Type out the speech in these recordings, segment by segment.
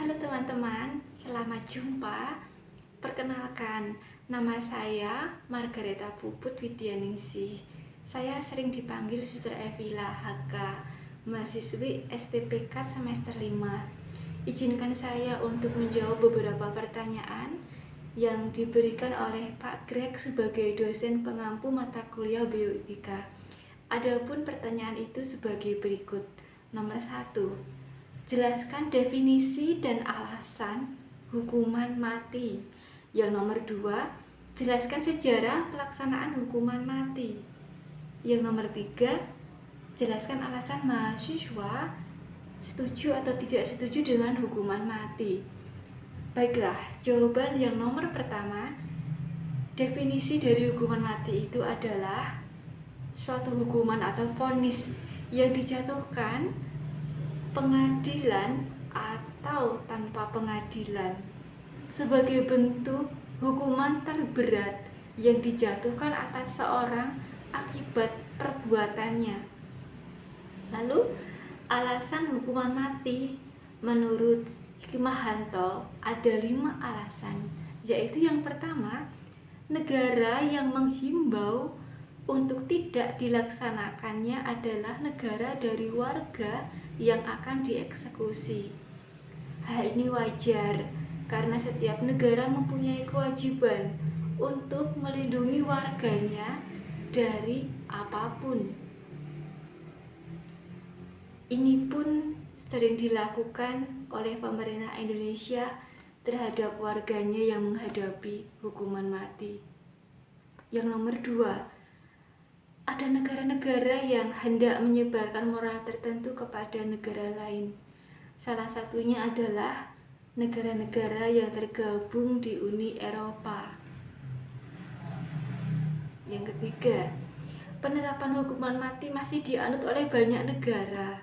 Halo teman-teman, selamat jumpa. Perkenalkan, nama saya Margareta Puput Widyaningsih. Saya sering dipanggil Suster Evila HK, mahasiswi STPK semester 5. Izinkan saya untuk menjawab beberapa pertanyaan yang diberikan oleh Pak Greg sebagai dosen pengampu mata kuliah bioetika. Adapun pertanyaan itu sebagai berikut. Nomor 1. Jelaskan definisi dan alasan hukuman mati. Yang nomor 2, jelaskan sejarah pelaksanaan hukuman mati. Yang nomor 3, jelaskan alasan mahasiswa setuju atau tidak setuju dengan hukuman mati. Baiklah, jawaban yang nomor pertama, definisi dari hukuman mati itu adalah suatu hukuman atau vonis yang dijatuhkan pengadilan atau tanpa pengadilan sebagai bentuk hukuman terberat yang dijatuhkan atas seorang akibat perbuatannya. Lalu, alasan hukuman mati menurut Hikmahanto ada 5 alasan, yaitu yang pertama, negara yang menghimbau untuk tidak dilaksanakannya adalah negara dari warga yang akan dieksekusi. Hal ini wajar karena setiap negara mempunyai kewajiban untuk melindungi warganya dari apapun. Ini pun sering dilakukan oleh pemerintah Indonesia terhadap warganya yang menghadapi hukuman mati. Yang nomor 2, ada negara-negara yang hendak menyebarkan moral tertentu kepada negara lain. Salah satunya adalah negara-negara yang tergabung di Uni Eropa. Yang ketiga, penerapan hukuman mati masih dianut oleh banyak negara,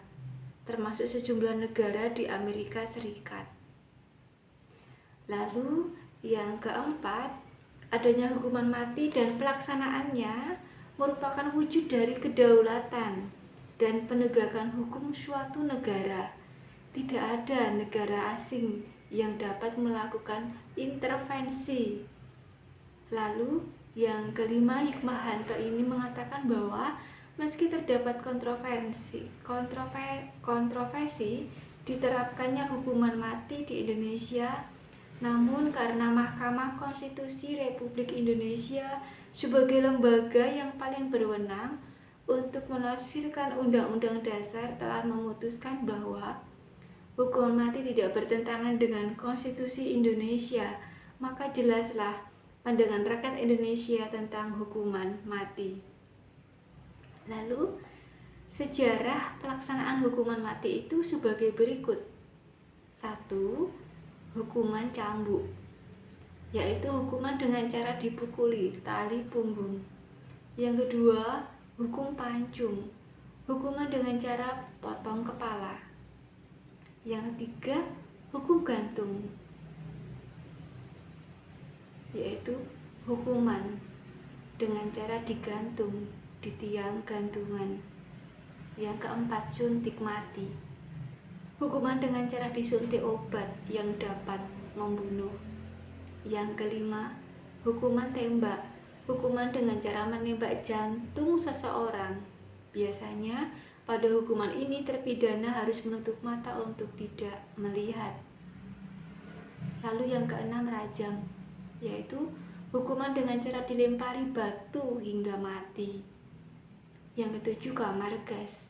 termasuk sejumlah negara di Amerika Serikat. Lalu, yang keempat, adanya hukuman mati dan pelaksanaannya merupakan wujud dari kedaulatan dan penegakan hukum suatu negara. Tidak ada negara asing yang dapat melakukan intervensi. Lalu, yang kelima, Hikmahanto ini mengatakan bahwa meski terdapat kontroversi diterapkannya hukuman mati di Indonesia, namun karena Mahkamah Konstitusi Republik Indonesia sebagai lembaga yang paling berwenang untuk menafsirkan Undang-Undang Dasar telah memutuskan bahwa hukuman mati tidak bertentangan dengan Konstitusi Indonesia, maka jelaslah pandangan rakyat Indonesia tentang hukuman mati. Lalu, sejarah pelaksanaan hukuman mati itu sebagai berikut. 1. Hukuman cambuk, yaitu hukuman dengan cara dipukuli tali punggung. Yang kedua, hukum pancung, hukuman dengan cara potong kepala. Yang ketiga, hukum gantung, yaitu hukuman dengan cara digantung di tiang gantungan. Yang keempat, suntik mati, hukuman dengan cara disuntik obat yang dapat membunuh. Yang kelima, hukuman tembak, hukuman dengan cara menembak jantung seseorang. Biasanya pada hukuman ini terpidana harus menutup mata untuk tidak melihat. Lalu yang keenam, rajam, yaitu hukuman dengan cara dilempari batu hingga mati. Yang ketujuh, kamar gas,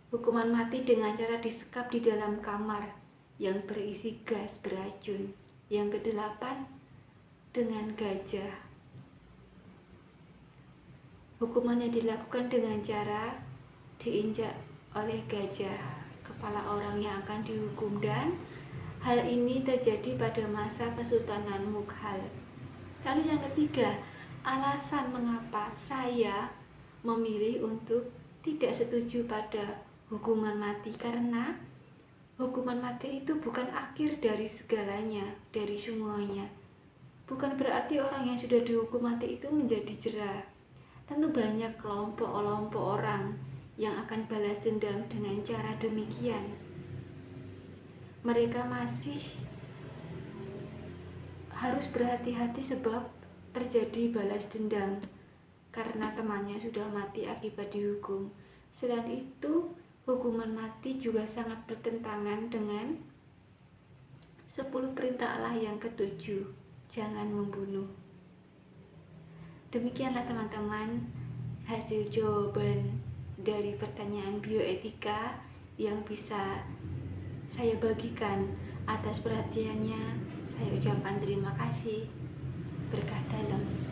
hukuman mati dengan cara disekap di dalam kamar yang berisi gas beracun. Yang kedelapan, dengan gajah, hukumannya dilakukan dengan cara diinjak oleh gajah kepala orang yang akan dihukum, dan hal ini terjadi pada masa Kesultanan Mughal. Lalu yang ketiga, alasan mengapa saya memilih untuk tidak setuju pada hukuman mati, karena hukuman mati itu bukan akhir dari segalanya, dari semuanya. Bukan berarti orang yang sudah dihukum mati itu menjadi jera. Tentu banyak kelompok orang yang akan balas dendam dengan cara demikian. Mereka masih harus berhati-hati sebab terjadi balas dendam karena temannya sudah mati akibat dihukum. Selain itu, hukuman mati juga sangat bertentangan dengan 10 perintah Allah yang ketujuh, jangan membunuh. Demikianlah teman-teman hasil jawaban dari pertanyaan bioetika yang bisa saya bagikan. Atas perhatiannya saya ucapkan terima kasih. Berkah dalam.